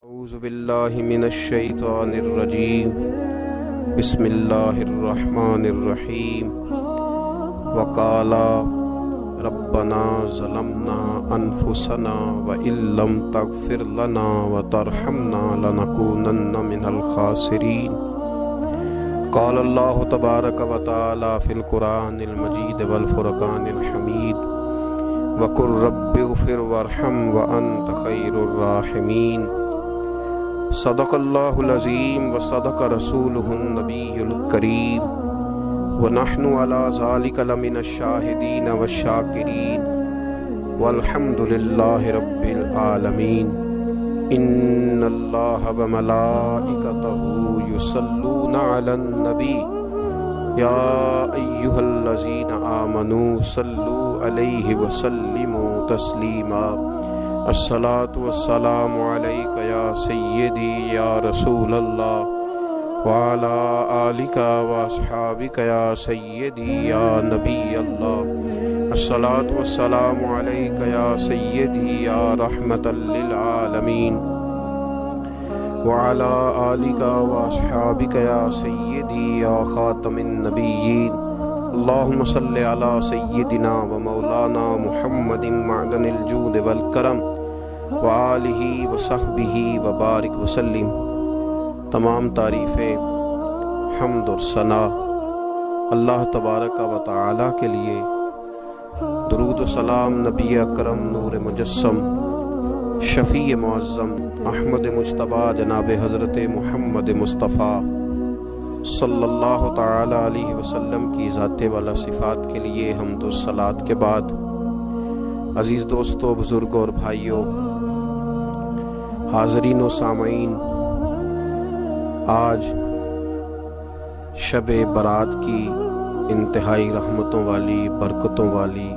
اعوذ باللہ من الشیطان الرجیم بسم اللہ الرحمن الرحیم وقالا ربنا ظلمنا انفسنا وان لم تغفر لنا وترحمنا لنکونن من الخاسرین قال اللہ تبارک و تعالی فی القرآن المجید والفرقان الحمید وقل رب اغفر وارحم وانت خیر الراحمین صدق اللہ العظیم وصدق رسولہ النبی الکریم ونحن علی ذلک لمن الشاہدین والشاکرین والحمد للہ رب العالمین ان اللہ وملائکتہ یصلون علی النبی یا ایہا الذین آمنوا صلوا علیہ وسلموا تسلیما الصلاۃ والسلام علیک یا سیدی یا رسول اللہ وعلی آلک واصحابک یا سیدی یا نبی اللہ الصلاۃ والسلام علیک یا سیدی یا رحمۃ للعالمین وعلی آلک واصحابک یا سیدی یا خاتم النبیین اللہم صلی علی سیدنا و مولانا محمد معدن الجود والکرم وآلہ وصحبہ وبارک وسلم۔ تمام تعریفیں، حمد اور ثنا اللہ تبارک و تعالی کے لیے، درود و سلام نبی اکرم نور مجسم شفیع معظم احمد مجتبیٰ جناب حضرت محمد مصطفیٰ صلی اللہ تعالی علیہ وسلم کی ذات والا صفات کے لیے حمد و صلات کے بعد، عزیز دوستو، بزرگوں اور بھائیوں، حاضرین و سامعین، آج شب برات کی انتہائی رحمتوں والی، برکتوں والی،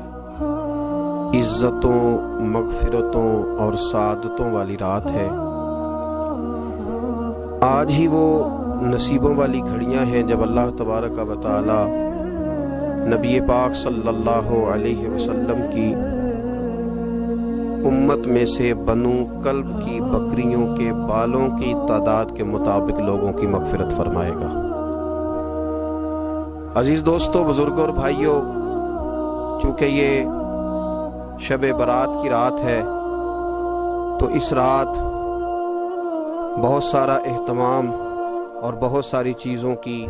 عزتوں، مغفرتوں اور سعادتوں والی رات ہے۔ آج ہی وہ نصیبوں والی گھڑیاں ہیں جب اللہ تبارک و تعالی نبی پاک صلی اللہ علیہ وسلم کی امت میں سے بنو کلب کی بکریوں کے بالوں کی تعداد کے مطابق لوگوں کی مغفرت فرمائے گا۔ عزیز دوستو، بزرگوں اور بھائیوں، چونکہ یہ شب برات کی رات ہے تو اس رات بہت سارا اہتمام اور بہت ساری چیزوں کی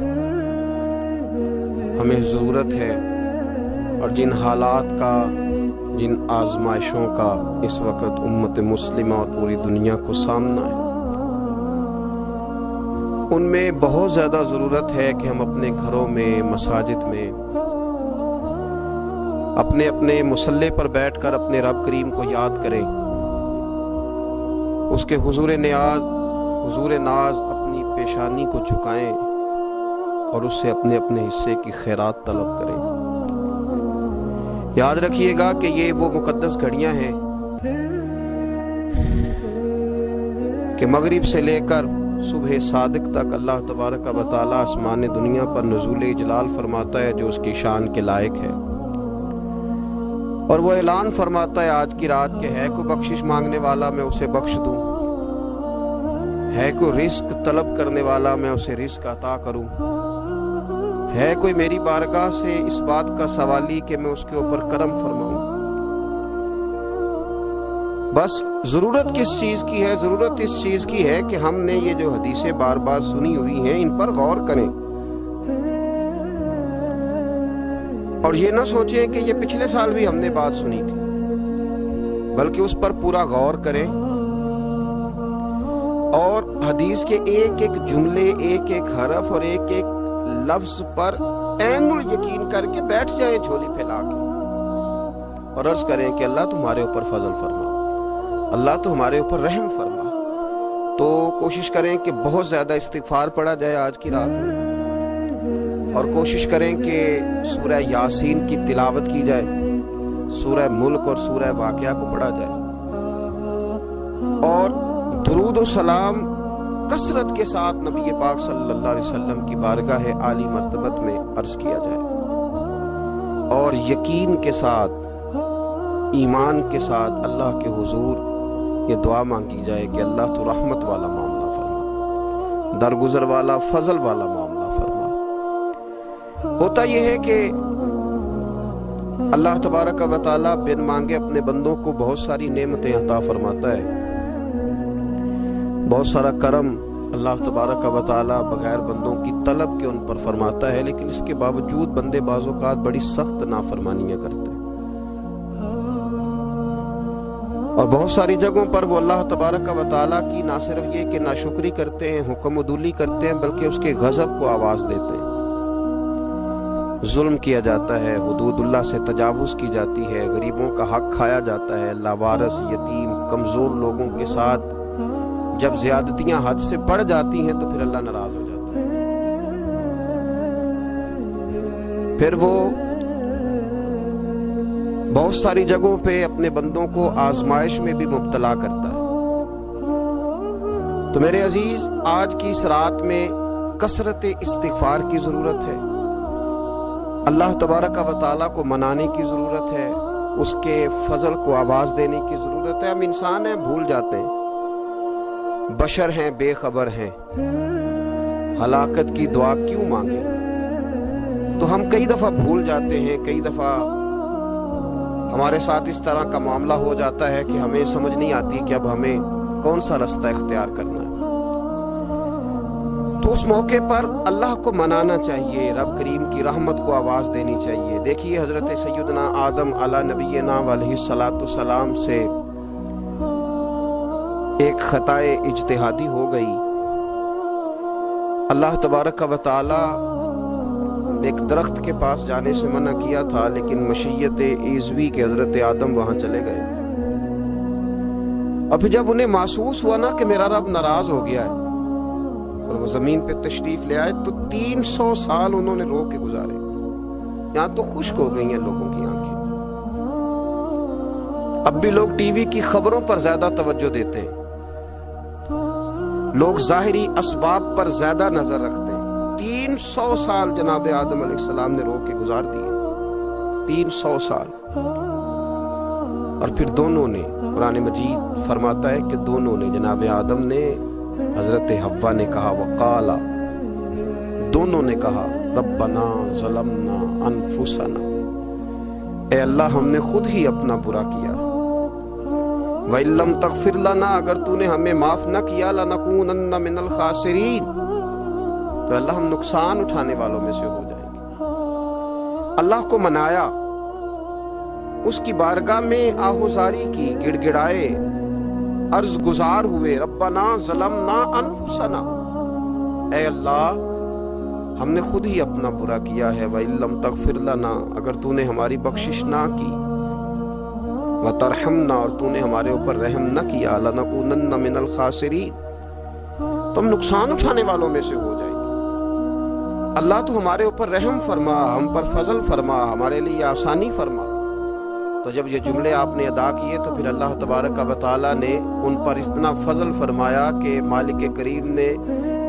ہمیں ضرورت ہے، اور جن حالات کا، جن آزمائشوں کا اس وقت امت مسلمہ اور پوری دنیا کو سامنا ہے، ان میں بہت زیادہ ضرورت ہے کہ ہم اپنے گھروں میں، مساجد میں، اپنے اپنے مصلی پر بیٹھ کر اپنے رب کریم کو یاد کریں، اس کے حضور ناز اپنی پیشانی کو جھکائیں اور اس سے اپنے اپنے حصے کی خیرات طلب کریں۔ یاد رکھیے گا کہ یہ وہ مقدس گھڑیاں ہیں کہ مغرب سے لے کر صبح صادق تک اللہ تبارک و تعالی آسمان دنیا پر نزول جلال فرماتا ہے جو اس کی شان کے لائق ہے، اور وہ اعلان فرماتا ہے آج کی رات کہ ہے کوئی بخشش مانگنے والا میں اسے بخش دوں، ہے کوئی رزق طلب کرنے والا میں اسے رزق عطا کروں، ہے کوئی میری بارگاہ سے اس بات کا سوالی کہ میں اس کے اوپر کرم فرماؤں۔ بس ضرورت کس چیز کی ہے؟ ضرورت اس چیز کی ہے کہ ہم نے یہ جو حدیثیں بار بار سنی ہوئی ہیں ان پر غور کریں، اور یہ نہ سوچیں کہ یہ پچھلے سال بھی ہم نے بات سنی تھی، بلکہ اس پر پورا غور کریں اور حدیث کے ایک ایک جملے، ایک ایک حرف اور ایک ایک لفظ پر عین الیقین کر کے بیٹھ جائیں جھولی پھیلا کے، اور عرض کریں کہ اللہ تمہارے اوپر فضل فرما، اللہ تو ہمارے اوپر رحم فرما۔ تو کوشش کریں کہ بہت زیادہ استغفار پڑھا جائے آج کی رات میں، اور کوشش کریں کہ سورہ یاسین کی تلاوت کی جائے، سورہ ملک اور سورہ واقعہ کو پڑھا جائے، اور درود و سلام کثرت کے ساتھ نبی پاک صلی اللہ علیہ وسلم کی بارگاہ عالی مرتبت میں عرض کیا جائے، اور یقین کے ساتھ ایمان کے ساتھ اللہ کے حضور یہ دعا مانگی جائے کہ اللہ تو رحمت والا معاملہ فرما، درگزر والا فضل والا معاملہ فرما۔ ہوتا یہ ہے کہ اللہ تبارک و تعالیٰ بن مانگے اپنے بندوں کو بہت ساری نعمتیں عطا فرماتا ہے، بہت سارا کرم اللہ تبارک و تعالیٰ بغیر بندوں کی طلب کے ان پر فرماتا ہے، لیکن اس کے باوجود بندے بعض اوقات بڑی سخت نافرمانیاں کرتے ہیں، اور بہت ساری جگہوں پر وہ اللہ تبارک و تعالیٰ کی نہ صرف یہ کہ ناشکری کرتے ہیں، حکم عدولی کرتے ہیں، بلکہ اس کے غضب کو آواز دیتے ہیں۔ ظلم کیا جاتا ہے، حدود اللہ سے تجاوز کی جاتی ہے، غریبوں کا حق کھایا جاتا ہے، لاوارث، یتیم، کمزور لوگوں کے ساتھ جب زیادتیاں حد سے بڑھ جاتی ہیں تو پھر اللہ ناراض ہو جاتا ہے، پھر وہ بہت ساری جگہوں پہ اپنے بندوں کو آزمائش میں بھی مبتلا کرتا ہے۔ تو میرے عزیز، آج کی اس رات میں کثرت استغفار کی ضرورت ہے، اللہ تبارک و تعالیٰ کو منانے کی ضرورت ہے، اس کے فضل کو آواز دینے کی ضرورت ہے۔ ہم انسان ہیں، بھول جاتے ہیں، بشر ہیں، بے خبر ہیں، ہلاکت کی دعا کیوں مانگیں؟ تو ہم کئی دفعہ بھول جاتے ہیں، کئی دفعہ ہمارے ساتھ اس طرح کا معاملہ ہو جاتا ہے کہ ہمیں سمجھ نہیں آتی کہ اب ہمیں کون سا رستہ اختیار کرنا ہے۔ تو اس موقع پر اللہ کو منانا چاہیے، رب کریم کی رحمت کو آواز دینی چاہیے۔ دیکھیے حضرت سیدنا آدم علی نبینا علیہ الصلاۃ والسلام سے ایک خطائے اجتہادی ہو گئی، اللہ تبارک و تعالی نے ایک درخت کے پاس جانے سے منع کیا تھا، لیکن مشیت ایزوی کے حضرت آدم وہاں چلے گئے، اور پھر جب انہیں محسوس ہوا نا کہ میرا رب ناراض ہو گیا ہے اور وہ زمین پہ تشریف لے آئے، تو 300 سال انہوں نے رو کے گزارے۔ یہاں تو خشک ہو گئی ہیں لوگوں کی آنکھیں۔ اب بھی لوگ ٹی وی کی خبروں پر زیادہ توجہ دیتے ہیں، لوگ ظاہری اسباب پر زیادہ نظر رکھتے ہیں۔ 300 سال جناب آدم علیہ السلام نے رو کے گزار دیے، 300 سال۔ اور پھر دونوں نے، قرآن مجید فرماتا ہے کہ دونوں نے، جناب آدم نے، حضرت حوا نے کہا، وقالا، دونوں نے کہا، ربنا ظلمنا انفسنا، اے اللہ ہم نے خود ہی اپنا برا کیا، وَإِن لَّمْ تَغْفِرْ لَنَا، اگر تو نے ہمیں معاف نہ کیا، لَنَكُونَنَّ مِنَ الْخَاسِرِينَ، تو اللہ ہم نقصان اٹھانے والوں میں سے ہو جائیں گے۔ اللہ کو منایا، اس کی بارگاہ میں آہوزاری کی، گڑ گڑائے، عرض گزار ہوئے، ربنا ظلمنا انفسنا، اے اللہ ہم نے خود ہی اپنا برا کیا ہے، وَإِن لَّمْ تَغْفِرْ لَنَا، اگر تو نے ہماری بخشش نہ کی، وَتَرْحَمْنَا، اور تو نے ہمارے اوپر رحم نہ کیا، لَنَكُونَنَّ مِنَ الْخَاسِرِينَ، تو ہم نقصان اٹھانے والوں میں سے ہو جائیں گے۔ اللہ تو ہمارے اوپر رحم فرما، ہم پر فضل فرما، ہمارے لیے آسانی فرما۔ تو جب یہ جملے آپ نے ادا کیے تو پھر اللہ تبارک و تعالیٰ نے ان پر اتنا فضل فرمایا کہ مالک کریم نے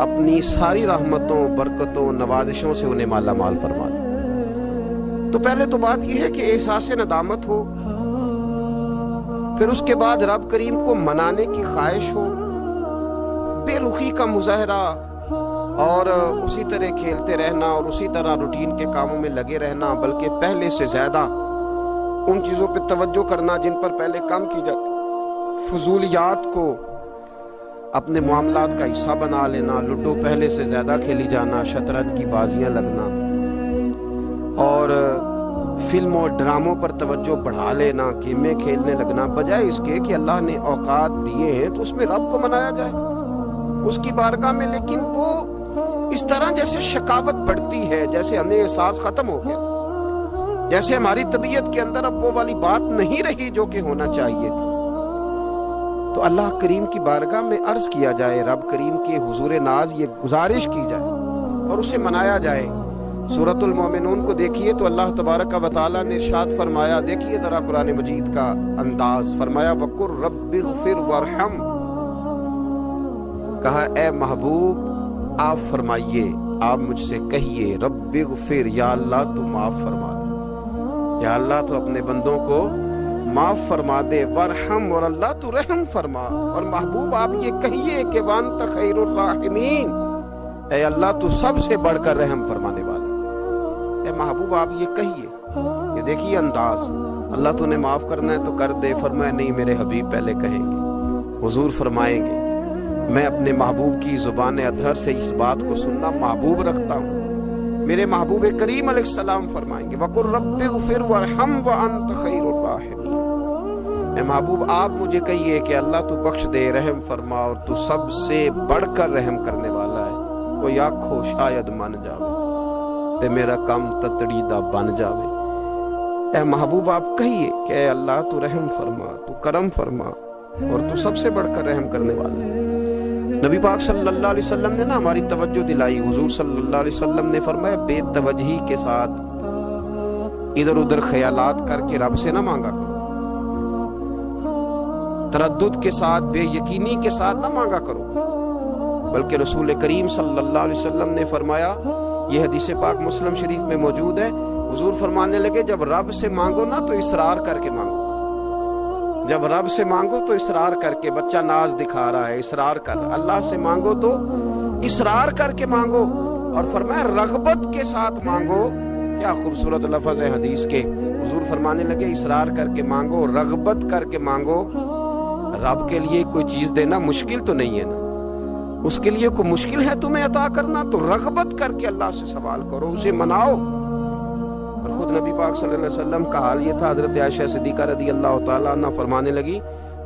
اپنی ساری رحمتوں، برکتوں، نوازشوں سے انہیں مالا مال فرما دیا۔ تو پہلے تو بات یہ ہے کہ احساس ندامت ہو، پھر اس کے بعد رب کریم کو منانے کی خواہش ہو، بے رخی کا مظاہرہ، اور اسی طرح کھیلتے رہنا اور اسی طرح روٹین کے کاموں میں لگے رہنا، بلکہ پہلے سے زیادہ ان چیزوں پہ توجہ کرنا جن پر پہلے کام کی جاتی، فضولیات کو اپنے معاملات کا حصہ بنا لینا، لوڈو پہلے سے زیادہ کھیلی جانا، شطرنج کی بازیاں لگنا، اور فلموں اور ڈراموں پر توجہ بڑھا لینا، گیمیں کھیلنے لگنا، بجائے اس کے کہ اللہ نے اوقات دیے ہیں تو اس میں رب کو منایا جائے اس کی بارگاہ میں۔ لیکن وہ اس طرح جیسے شکاوت بڑھتی ہے، جیسے ہمیں احساس ختم ہو گیا، جیسے ہماری طبیعت کے اندر اب وہ والی بات نہیں رہی جو کہ ہونا چاہیے تھی۔ تو اللہ کریم کی بارگاہ میں عرض کیا جائے، رب کریم کے حضور ناز یہ گزارش کی جائے اور اسے منایا جائے۔ سورۃ المومنون کو دیکھیے تو اللہ تبارک و تعالیٰ نے ارشاد فرمایا، دیکھیے ذرا قرآن مجید کا انداز، فرمایا وَقُلْ رَبِّ اغْفِرْ وَارْحَمْ، کہا اے محبوب آپ فرمائیے، آپ مجھ سے کہیے، رب اغفر، یا اللہ تو معاف فرما دے، یا اللہ تو اپنے بندوں کو معاف فرما دے، ورحم، اور اللہ تو رحم فرما۔ اور محبوب آپ یہ کہیے کہ وانت خیر الراحمین، اے اللہ تو سب سے بڑھ کر رحم فرمانے والا۔ اے محبوب آپ یہ کہیے۔ یہ دیکھیے انداز، اللہ تو نے معاف کرنا ہے تو کر دے، فرمایا نہیں میرے حبیب پہلے کہیں گے، حضور فرمائیں گے میں اپنے محبوب کی زبان اطہر سے اس بات کو سننا محبوب رکھتا ہوں۔ میرے محبوب کریم علیہ السلام فرمائیں گے وَقُلْ رَبِّ اغْفِرْ وَارْحَمْ وَأَنْتَ خَيْرُ الرَّاحِمِينَ۔ اے محبوب آپ مجھے کہیے کہ اللہ تو بخش دے، رحم فرما، اور تو سب سے بڑھ کر رحم کرنے والا ہے۔ کوئی آنکھو شاید من جاوے تے میرا کم تتڑی دا بن جاوے۔ اے محبوب آپ کہیے کہ اے اللہ تو رحم فرما، تو کرم فرما، اور تو سب سے بڑھ کر رحم کرنے والا ہے۔ نبی پاک صلی اللہ علیہ وسلم نے ہماری توجہ دلائی۔ حضور صلی اللہ علیہ وسلم نے فرمایا بے توجہی کے ساتھ ادھر ادھر خیالات کر کے رب سے نہ مانگا کرو، تردد کے ساتھ، بے یقینی کے ساتھ نہ مانگا کرو، بلکہ رسول کریم صلی اللہ علیہ وسلم نے فرمایا، یہ حدیث پاک مسلم شریف میں موجود ہے، حضور فرمانے لگے جب رب سے مانگو نا تو اصرار کر کے مانگو، جب رب سے مانگو تو اصرار کر کے، بچہ ناز دکھا رہا ہے اصرار کر، اللہ سے مانگو تو اصرار کر کے مانگو، اور فرمایا رغبت کے ساتھ مانگو۔ کیا خوبصورت لفظ ہے حدیث کے، حضور فرمانے لگے اصرار کر کے مانگو، رغبت کر کے مانگو۔ رب کے لیے کوئی چیز دینا مشکل تو نہیں ہے نا، اس کے لیے کوئی مشکل ہے تمہیں عطا کرنا، تو رغبت کر کے اللہ سے سوال کرو، اسے مناؤ۔ اور خود نبی پاک صلی اللہ علیہ وسلم کا حال یہ تھا، حضرت عائشہ صدیقہ رضی اللہ تعالیٰ عنہ فرمانے لگی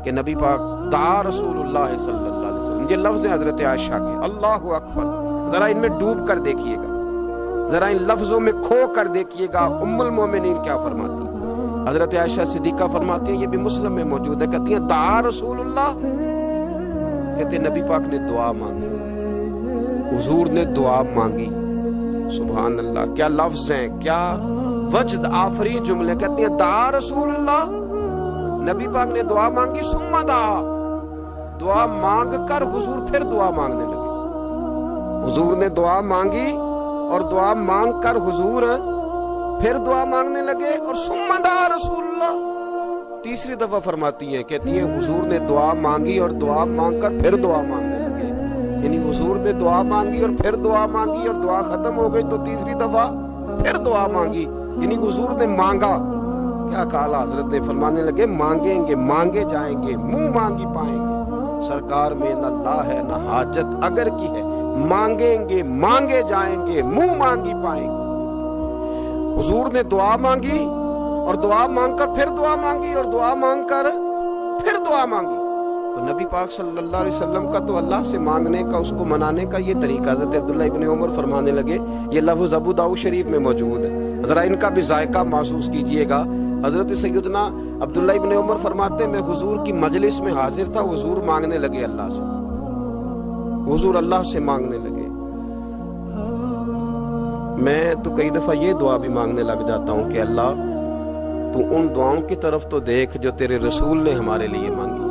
کہ نبی پاک دعا رسول اللہ صلی اللہ علیہ وسلم، یہ لفظ ہیں حضرت عائشہ کے، اللہ اکبر، ذرا ان میں ڈوب کر دیکھیے گا، ذرا ان لفظوں میں کھو کر دیکھیے گا، ام المومنین کیا فرماتی ہیں۔ حضرت عائشہ صدیقہ فرماتی ہیں، یہ بھی مسلم میں موجود ہے، کہتی ہیں دعا رسول اللہ، کہتے ہیں نبی پاک نے دعا مانگی، حضور نے دعا مانگی۔ سبحان اللہ، کیا لفظ ہیں، کیا وجد آفرین جملے، کہتی ہیں دعا رسول اللہ، نبی پاک نے دعا مانگی، ثم دعا، دعا مانگ کر حضور پھر دعا مانگنے لگے، حضور نے دعا مانگی اور دعا مانگ کر حضور پھر دعا مانگنے لگے، اور ثم دعا رسول اللہ، تیسری دفعہ فرماتی ہیں، کہتی ہیں حضور نے دعا مانگی اور دعا مانگ کر پھر دعا مانگنے لگے، یعنی حضور نے دعا مانگی اور پھر دعا مانگی، اور دعا ختم ہو گئی تو تیسری دفعہ پھر دعا مانگی، یعنی حضور نے مانگا۔ کیا کہا حضرت نے، فرمانے لگے مانگیں گے مانگے جائیں گے، منہ مانگی پائیں گے، سرکار میں نہ لا ہے نہ حاجت اگر کی ہے، مانگیں گے مانگے جائیں گے، منہ مانگی پائیں گے۔ حضور نے دعا مانگی اور دعا مانگ کر پھر دعا مانگی، اور دعا مانگ کر پھر دعا مانگی، تو نبی پاک صلی اللہ علیہ وسلم کا تو اللہ سے مانگنے کا، اس کو منانے کا یہ طریقہ۔ حضرت عبداللہ ابن عمر فرمانے لگے، یہ لفظ ابو داؤد شریف میں موجود ہے، ذرا ان کا بھی ذائقہ محسوس کیجئے گا۔ حضرت سیدنا عبداللہ ابن عمر فرماتے ہیں میں حضور کی مجلس میں حاضر تھا، حضور مانگنے لگے اللہ سے، حضور اللہ سے مانگنے لگے۔ میں تو کئی دفعہ یہ دعا بھی مانگنے لگ جاتا ہوں کہ اللہ تو ان دعاؤں کی طرف تو دیکھ جو تیرے رسول نے ہمارے لیے مانگی۔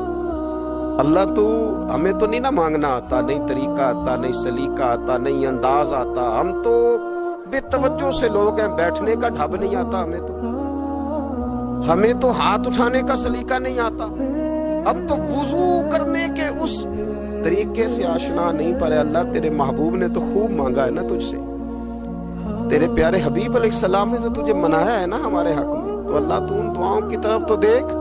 اللہ تو ہمیں تو نہیں نہ مانگنا آتا، نہیں طریقہ آتا، نہیں سلیقہ آتا، نہیں انداز آتا، ہم تو بے توجہ سے لوگ ہیں، بیٹھنے کا ڈھب نہیں آتا، ہمیں تو ہاتھ اٹھانے کا سلیقہ نہیں آتا، ہم تو وضو کرنے کے اس طریقے سے آشنا نہیں، پر اللہ تیرے محبوب نے تو خوب مانگا ہے نا تجھ سے، تیرے پیارے حبیب علیہ السلام نے تو تجھے منایا ہے نا ہمارے حق میں، تو اللہ تو ان دعاؤں کی طرف تو دیکھ۔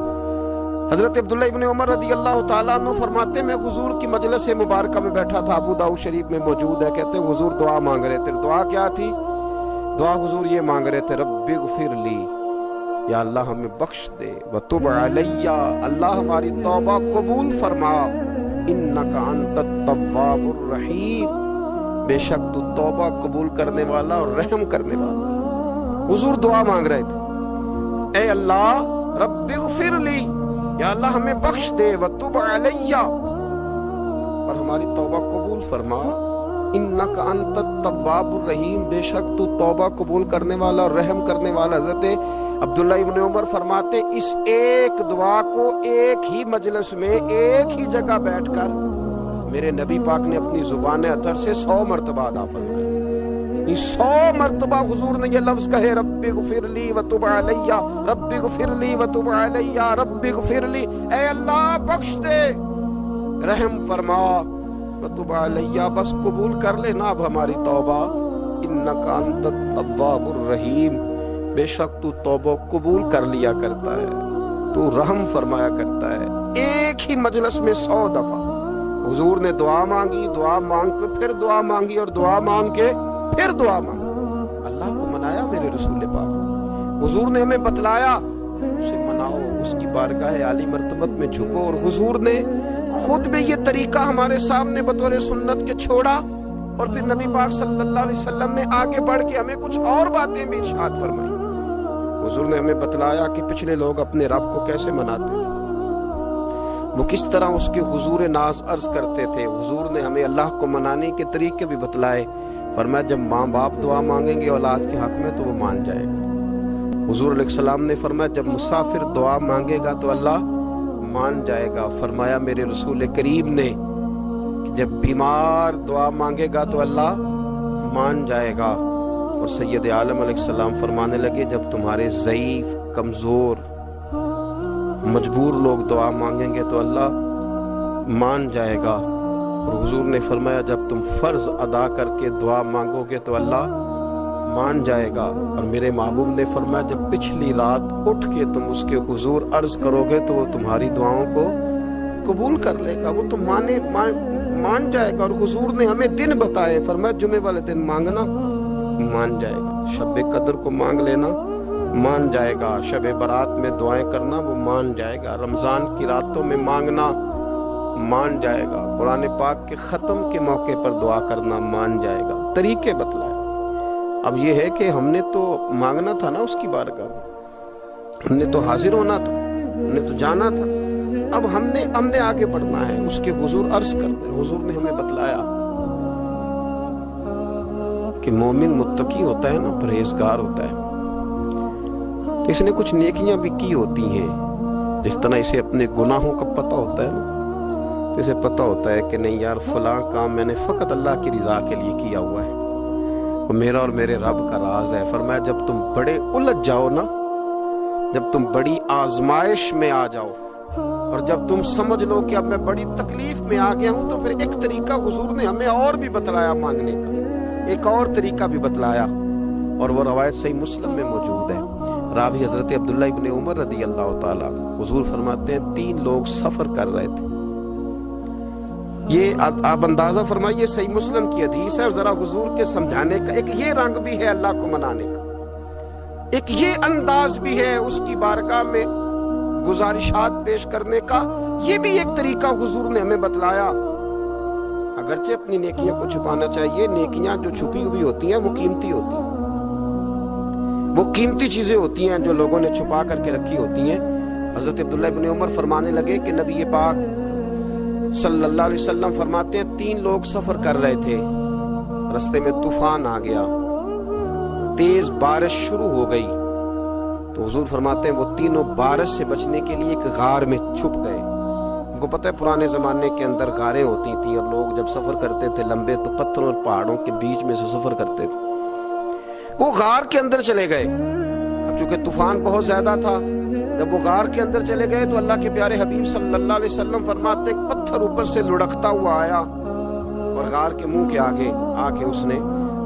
حضرت عبداللہ ابن عمر رضی اللہ تعالیٰ عنہ فرماتے میں حضور کی مجلس مبارکہ میں بیٹھا تھا، ابو داؤد شریف میں موجود ہے، کہتے ہیں حضور دعا مانگ رہے تھے، دعا کیا تھی؟ دعا حضور یہ مانگ رہے تھے، رب اغفر لی، یا اللہ ہمیں بخش دے، وتب علی، اللہ ہماری توبہ قبول فرما، انک انت التواب الرحیم، بے شک تو توبہ قبول کرنے والا اور رحم کرنے والا۔ حضور دعا مانگ رہے تھے، اے اللہ رب اغفر لی، یا اللہ ہمیں بخش دے، وتب علی، اور ہماری توبہ قبول فرما، انک انت التواب الرحیم، بے شک تو توبہ قبول کرنے والا اور رحم کرنے والا۔ حضرت عبداللہ ابن عمر فرماتے اس ایک دعا کو ایک ہی مجلس میں ایک ہی جگہ بیٹھ کر میرے نبی پاک نے اپنی زبان اطہر سے 100 مرتبہ ادا فرمایا، 100 مرتبہ حضور نے یہ لفظ کہے ربی غفر لی وتب علیہ، ربی غفر لی وتب علیہ، ربی غفر لی، اے اللہ بخش دے، رحم فرما، وتب علیہ، بس قبول کر لینا اب ہماری توبہ، انک انت التواب الرحیم، بے شک تو توبہ قبول کر لیا کرتا ہے، تو رحم فرمایا کرتا ہے۔ ایک ہی مجلس میں 100 دفعہ حضور نے دعا مانگی، دعا مانگ کے پھر دعا مانگی، اور دعا مانگ کے پھر دعا مانگی، اللہ کو منایا میرے رسول پاک، حضور نے ہمیں بتلایا اسے مناؤ، اس کی بارگاہ عالی مرتبت میں جھکو، اور حضور نے خود بھی یہ طریقہ ہمارے سامنے بطور سنت کے چھوڑا، اور پھر نبی پاک صلی اللہ علیہ وسلم نے آگے بڑھ کے ہمیں کچھ اور باتیں بھی ارشاد فرمائی۔ حضور نے ہمیں بتلایا کہ پچھلے لوگ اپنے رب کو کیسے مناتے تھے، وہ کس طرح اس کے حضور ناز عرض کرتے تھے۔ حضور نے ہمیں اللہ کو منانے کے طریقے بھی بتلائے، فرمایا جب ماں باپ دعا مانگیں گے اولاد کے حق میں تو وہ مان جائے گا۔ حضور علیہ السلام نے فرمایا جب مسافر دعا مانگے گا تو اللہ مان جائے گا۔ فرمایا میرے رسول کریم نے کہ جب بیمار دعا مانگے گا تو اللہ مان جائے گا۔ اور سید عالم علیہ السلام فرمانے لگے جب تمہارے ضعیف، کمزور، مجبور لوگ دعا مانگیں گے تو اللہ مان جائے گا۔ اور حضور نے فرمایا جب تم فرض ادا کر کے دعا مانگو گے تو اللہ مان جائے گا۔ اور میرے محبوب نے فرمایا جب پچھلی رات اٹھ کے تم اس کے حضور عرض کرو گے تو وہ تمہاری دعاؤں کو قبول کر لے گا، وہ تو مان جائے گا۔ اور حضور نے ہمیں دن بتائے، فرمایا جمعے والے دن مانگنا مان جائے گا، شب قدر کو مانگ لینا مان جائے گا، شب برات میں دعائیں کرنا وہ مان جائے گا، رمضان کی راتوں میں مانگنا مان جائے گا، قرآن پاک کے ختم کے موقع پر دعا کرنا مان جائے گا۔ طریقے بتلائے۔ اب یہ ہے کہ ہم نے تو مانگنا تھا نا اس کی بارگاہ میں، ہم نے تو حاضر ہونا تھا، ہم نے تو جانا تھا، اب ہم نے آگے بڑھنا ہے، اس کے حضور عرض کرتے۔ حضور نے ہمیں بتلایا کہ مومن متقی ہوتا ہے نا، پرہیزگار ہوتا ہے، تو اس نے کچھ نیکیاں بھی کی ہوتی ہیں، جس طرح اسے اپنے گناہوں کا پتہ ہوتا ہے نا، تو اسے پتہ ہوتا ہے کہ نہیں یار فلاں کام میں نے فقط اللہ کی رضا کے لیے کیا ہوا ہے، وہ میرا اور میرے رب کا راز ہے۔ فرمایا جب تم بڑے الجھ جاؤ نا، جب تم بڑی آزمائش میں آ جاؤ، اور جب تم سمجھ لو کہ اب میں بڑی تکلیف میں آ گیا ہوں، تو پھر ایک طریقہ حضور نے ہمیں اور بھی بتلایا مانگنے کا، ایک اور طریقہ بھی بتلایا، اور وہ روایت صحیح مسلم میں موجود ہے۔ راوی حضرت عبداللہ ابن عمر رضی اللہ تعالیٰ، حضور فرماتے ہیں 3 لوگ سفر کر رہے تھے، یہ آپ اندازہ فرمائیے صحیح مسلم کی حدیث ہے، اور ذرا حضور کے سمجھانے کا ایک یہ رنگ بھی ہے اللہ کو منانے کا، ایک یہ انداز بھی ہے اس کی بارگاہ میں گزارشات پیش کرنے کا، یہ بھی ایک طریقہ حضور نے ہمیں بتلایا۔ اگرچہ اپنی نیکیوں کو چھپانا چاہیے، نیکیاں جو چھپی ہوئی ہوتی ہیں وہ قیمتی ہوتی ہیں، وہ قیمتی چیزیں ہوتی ہیں جو لوگوں نے چھپا کر کے رکھی ہوتی ہیں۔ حضرت عبداللہ ابن عمر فرمانے لگے کہ نبی پاک صلی اللہ علیہ وسلم فرماتے ہیں 3 لوگ سفر کر رہے تھے، رستے میں طوفان آ گیا، تیز بارش شروع ہو گئی، تو حضور فرماتے ہیں وہ تینوں بارش سے بچنے کے لیے ایک غار میں چھپ گئے۔ ان کو پتہ ہے پرانے زمانے کے اندر غاریں ہوتی تھیں، اور لوگ جب سفر کرتے تھے لمبے تو پتھروں اور پہاڑوں کے بیچ میں سے سفر کرتے تھے، وہ غار کے اندر چلے گئے۔ اب چونکہ طوفان بہت زیادہ تھا، جب وہ غار کے اندر چلے گئے تو اللہ کے پیارے حبیب صلی اللہ علیہ وسلم فرماتے ہیں پتھر اوپر سے لڑکتا ہوا آیا اور غار کے منہ کے آگے آ کے اس نے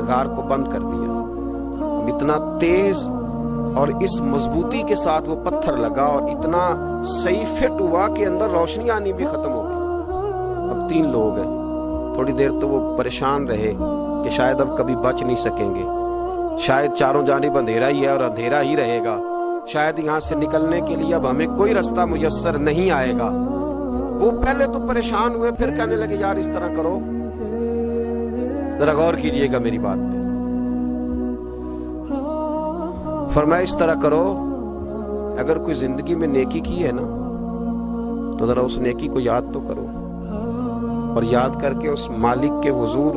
غار کو بند کر دیا۔ اتنا تیز اور اس مضبوطی کے ساتھ وہ پتھر لگا اور اتنا صحیح فٹ ہوا کہ اندر روشنی آنی بھی ختم ہو گئی۔ اب 3 لوگ ہیں، تھوڑی دیر تو وہ پریشان رہے کہ شاید اب کبھی بچ نہیں سکیں گے، شاید چاروں جانب اندھیرا ہی ہے اور اندھیرا ہی رہے گا، شاید یہاں سے نکلنے کے لیے اب ہمیں کوئی رستہ میسر نہیں آئے گا۔ وہ پہلے تو پریشان ہوئے، پھر کہنے لگے یار اس طرح کرو، ذرا غور کیجئے گا میری بات پہ۔ فرمایا اس طرح کرو، اگر کوئی زندگی میں نیکی کی ہے نا تو ذرا اس نیکی کو یاد تو کرو، اور یاد کر کے اس مالک کے حضور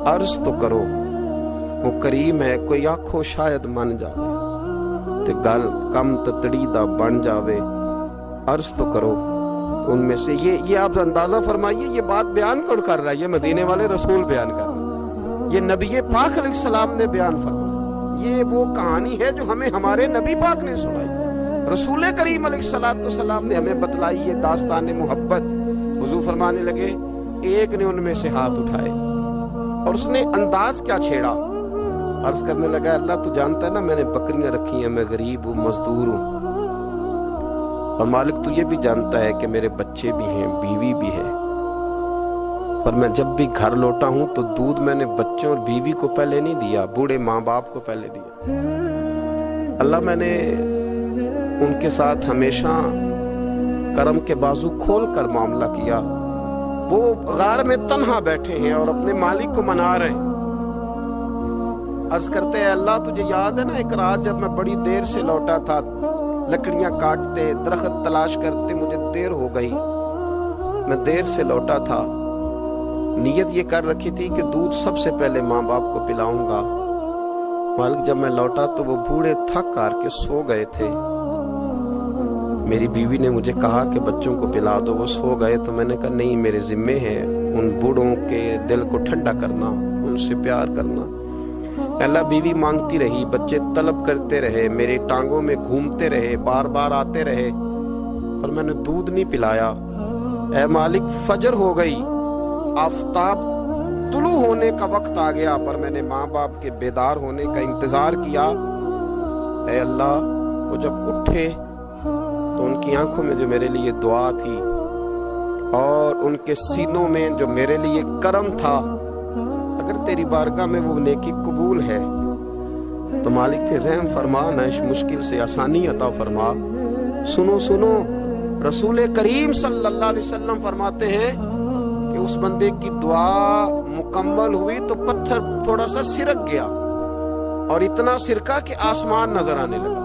عرض تو کرو، وہ کریم ہے، کوئی آنکھو شاید من جاوے تے گل کم تتڑی دا بن جاوے، عرض تو کرو۔ تو ان میں سے یہ آپ اندازہ فرمائیے، یہ بات بیان کون کر رہا ہے؟ یہ مدینے والے رسول بیان کر رہے ہیں۔ یہ نبی پاک علیہ السلام نے بیان فرمایا، یہ وہ کہانی ہے جو ہمیں ہمارے نبی پاک نے سنائی، رسول کریم علیہ السلام نے ہمیں بتلائی، یہ داستان محبت۔ حضور فرمانے لگے ایک نے ان میں سے ہاتھ اٹھائے اور اس نے انداز کیا چھیڑا، عرض کرنے لگا اللہ تو جانتا ہے نا میں نے بکریاں رکھی ہیں، میں غریب ہوں، مزدور ہوں، اور مالک تو یہ بھی جانتا ہے کہ میرے بچے بھی ہیں، بیوی بھی ہے، پر میں جب بھی گھر لوٹا ہوں تو دودھ میں نے بچوں اور بیوی کو پہلے نہیں دیا، بوڑھے ماں باپ کو پہلے دیا۔ اللہ میں نے ان کے ساتھ ہمیشہ کرم کے بازو کھول کر معاملہ کیا، وہ غار میں تنہا بیٹھے ہیں اور اپنے مالک کو منا رہے ہیں۔ عرض کرتے ہیں اللہ تجھے یاد ہے نا ایک رات جب میں بڑی دیر سے لوٹا تھا، لکڑیاں کاٹتے درخت تلاش کرتے مجھے دیر ہو گئی، میں دیر سے لوٹا تھا، نیت یہ کر رکھی تھی کہ دودھ سب سے پہلے ماں باپ کو پلاؤں گا، مالک جب میں لوٹا تو وہ بوڑھے تھک کر کے سو گئے تھے، میری بیوی نے مجھے کہا کہ بچوں کو پلا دو، وہ سو گئے، تو میں نے کہا نہیں میرے ذمے ہے ان بوڑھوں کے دل کو ٹھنڈا کرنا، ان سے پیار کرنا۔ اللہ بیوی مانگتی رہی، بچے طلب کرتے رہے، میری ٹانگوں میں گھومتے رہے، بار بار آتے رہے، پر میں نے دودھ نہیں پلایا۔ اے مالک فجر ہو گئی، آفتاب طلوع ہونے کا وقت آ گیا، پر میں نے ماں باپ کے بیدار ہونے کا انتظار کیا۔ اے اللہ وہ جب اٹھے تو ان کی آنکھوں میں جو میرے لیے دعا تھی اور ان کے سینوں میں جو میرے لیے کرم تھا، اگر تیری بارگاہ میں وہ نیکی قبول ہے تو مالک پھر رحم فرما، نہ اس مشکل سے آسانی عطا فرما۔ سنو سنو، رسول کریم صلی اللہ علیہ وسلم فرماتے ہیں کہ اس بندے کی دعا مکمل ہوئی تو پتھر تھوڑا سا سرک گیا اور اتنا سرکا کہ آسمان نظر آنے لگا۔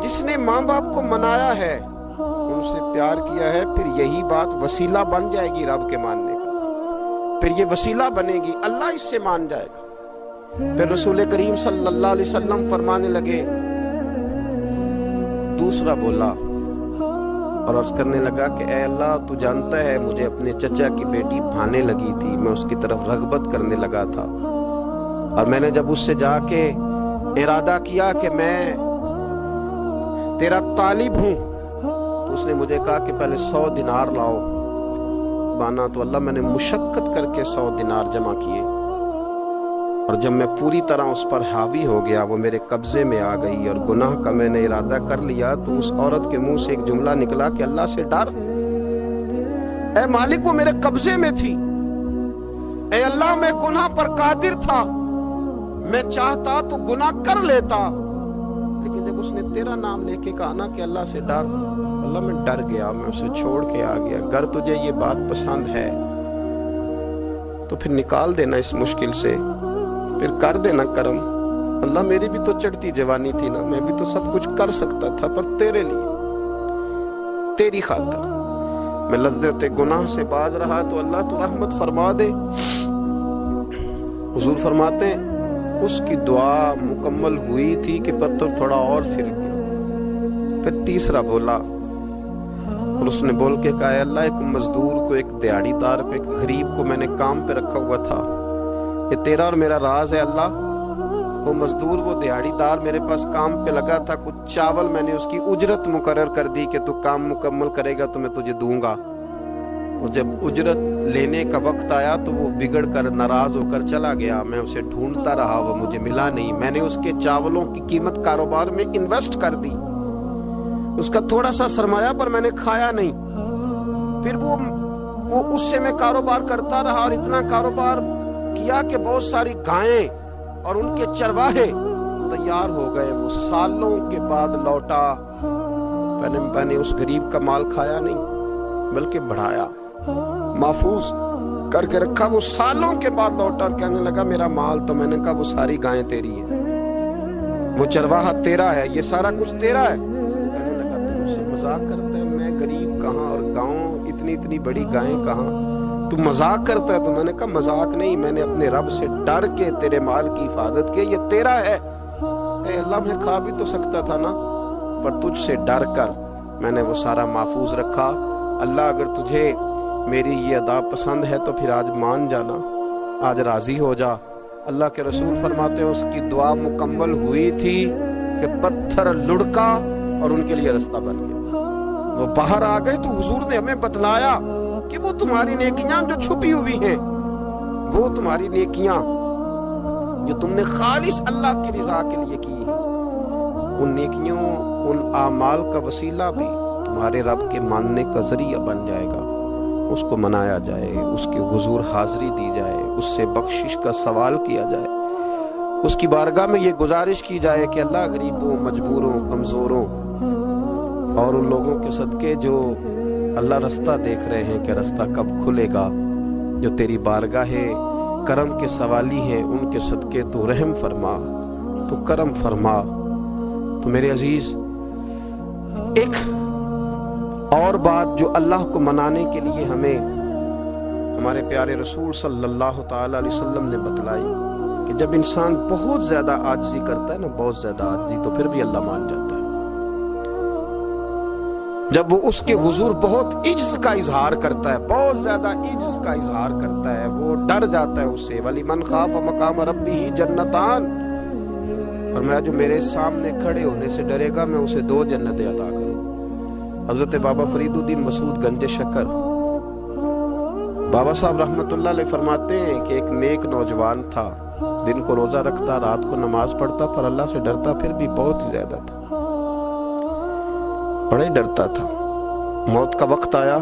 جس نے ماں باپ کو منایا ہے، ان سے پیار کیا ہے، پھر یہی بات وسیلہ بن جائے گی رب کے ماننے کا، پھر یہ وسیلہ بنے گی، اللہ اس سے مان جائے گا۔ پھر رسول کریم صلی اللہ علیہ وسلم فرمانے لگے، دوسرا بولا اور عرض کرنے لگا کہ اے اللہ تو جانتا ہے مجھے اپنے چچا کی بیٹی بھانے لگی تھی، میں اس کی طرف رغبت کرنے لگا تھا، اور میں نے جب اس سے جا کے ارادہ کیا کہ میں تیرا طالب ہوں، تو اس نے مجھے کہا کہ پہلے 100 دینار لاؤ بانا، تو اللہ میں نے مشقت کر کے 100 دینار جمع کیے، اور جب میں پوری طرح اس پر حاوی ہو گیا، وہ میرے قبضے میں آ گئی اور گناہ کا میں نے ارادہ کر لیا، تو اس عورت کے منہ سے ایک جملہ نکلا کہ اللہ سے ڈر۔ اے مالک وہ میرے قبضے میں تھی، اے اللہ میں گناہ پر قادر تھا، میں چاہتا تو گناہ کر لیتا، لیکن جب اس نے تیرا نام لے کے کہا نا کہ اللہ سے ڈر، اللہ میں ڈر گیا، میں اسے چھوڑ کے آ گیا۔ اگر تجھے یہ بات پسند ہے تو پھر نکال دینا اس مشکل سے، پھر کر دینا کرم۔ اللہ میری بھی تو چڑھتی جوانی تھی نا، میں بھی تو سب کچھ کر سکتا تھا، پر تیرے لیے، تیری خاطر میں لذت گناہ سے باز رہا، تو اللہ تو رحمت فرما دے۔ حضور فرماتے ہیں اس کی دعا مکمل ہوئی تھی کہ پتھر تھوڑا اور سرک گیا۔ پھر تیسرا بولا اور اس نے بول کے کہا اے اللہ ایک مزدور کو، ایک دیہڑی دار کو، ایک غریب کو میں نے کام پہ رکھا ہوا تھا، یہ تیرا اور میرا راز ہے اللہ۔ وہ مزدور، وہ دیہڑی دار میرے پاس کام پہ لگا تھا، کچھ چاول میں نے اس کی اجرت مقرر کر دی کہ تو کام مکمل کرے گا تو میں تجھے دوں گا، اور جب اجرت لینے کا وقت آیا تو وہ بگڑ کر ناراض ہو کر چلا گیا، میں اسے ڈھونڈتا رہا، وہ مجھے ملا نہیں، میں نے اس کے چاولوں کی قیمت کاروبار میں انویسٹ کر دی، اس کا تھوڑا سا سرمایہ پر میں نے کھایا نہیں، پھر وہ اس سے میں کاروبار کرتا رہا اور اتنا کاروبار کیا کہ بہت ساری گائیں اور ان کے چرواہے تیار ہو گئے، وہ سالوں کے بعد لوٹا، میں نے اس غریب کا مال کھایا نہیں بلکہ بڑھایا، محفوظ کر کے رکھا، وہ سالوں کے بعد لوٹا اور کہنے لگا میرا مال، تو میں نے کہا وہ ساری گائیں تیری ہیں، وہ چرواہا تیرا ہے، یہ سارا کچھ تیرا ہے۔ کہنے لگا تم مجھ سے مذاق کرتا ہے، میں غریب کہاں اور گاؤں اتنی بڑی گائیں کہاں، تو مذاق کرتا ہے؟ تو میں نے کہا مذاق نہیں، میں نے اپنے رب سے ڈر کے تیرے مال کی حفاظت کی، یہ تیرا ہے۔ اے اللہ میں کھا بھی تو سکتا تھا نا، پر تجھ سے ڈر کر میں نے وہ سارا محفوظ رکھا۔ اللہ اگر تجھے میری یہ ادا پسند ہے تو پھر آج مان جانا آج راضی ہو جا۔ اللہ کے رسول فرماتے ہیں اس کی دعا مکمل ہوئی تھی کہ پتھر لڑکا اور ان کے لیے رستہ بن گیا۔ وہ باہر آ گئے تو حضور نے ہمیں بتلایا کہ وہ تمہاری نیکیاں جو چھپی ہوئی ہیں، وہ تمہاری نیکیاں جو تم نے خالص اللہ کی رضا کے لیے کی ہیں، ان نیکیوں، ان اعمال کا وسیلہ بھی تمہارے رب کے ماننے کا ذریعہ بن جائے گا۔ اس کو منایا جائے، اس کے حضور حاضری دی جائے، اس سے بخشش کا سوال کیا جائے، اس کی بارگاہ میں یہ گزارش کی جائے کہ اللہ غریبوں، مجبوروں، کمزوروں اور ان لوگوں کے صدقے جو اللہ رستہ دیکھ رہے ہیں کہ رستہ کب کھلے گا، جو تیری بارگاہ کرم کے سوالی ہیں، ان کے صدقے تو رحم فرما، تو کرم فرما۔ تو میرے عزیز، ایک اور بات جو اللہ کو منانے کے لیے ہمیں ہمارے پیارے رسول صلی اللہ تعالی علیہ وسلم نے بتلائی کہ جب انسان بہت زیادہ عاجزی کرتا ہے نا، بہت زیادہ عاجزی، تو پھر بھی اللہ مان جاتا ہے۔ جب وہ اس کے حضور بہت عجز کا اظہار کرتا ہے، بہت زیادہ عجز کا اظہار کرتا ہے، وہ ڈر جاتا ہے اس سے۔ وَلِمَنْ خَافَ مَقَامَ رَبِّهِ جَنَّتَانِ، اور میں جو میرے سامنے کھڑے ہونے سے ڈرے گا میں اسے 2 جنتیں عطا کروں۔ حضرت بابا فرید الدین مسعود گنج شکر بابا صاحب رحمت اللہ علیہ فرماتے ہیں کہ ایک نیک نوجوان تھا، دن کو روزہ رکھتا، رات کو نماز پڑھتا، پر اللہ سے ڈرتا پھر بھی بہت ہی زیادہ تھا، بڑا ہی ڈرتا تھا۔ موت کا وقت آیا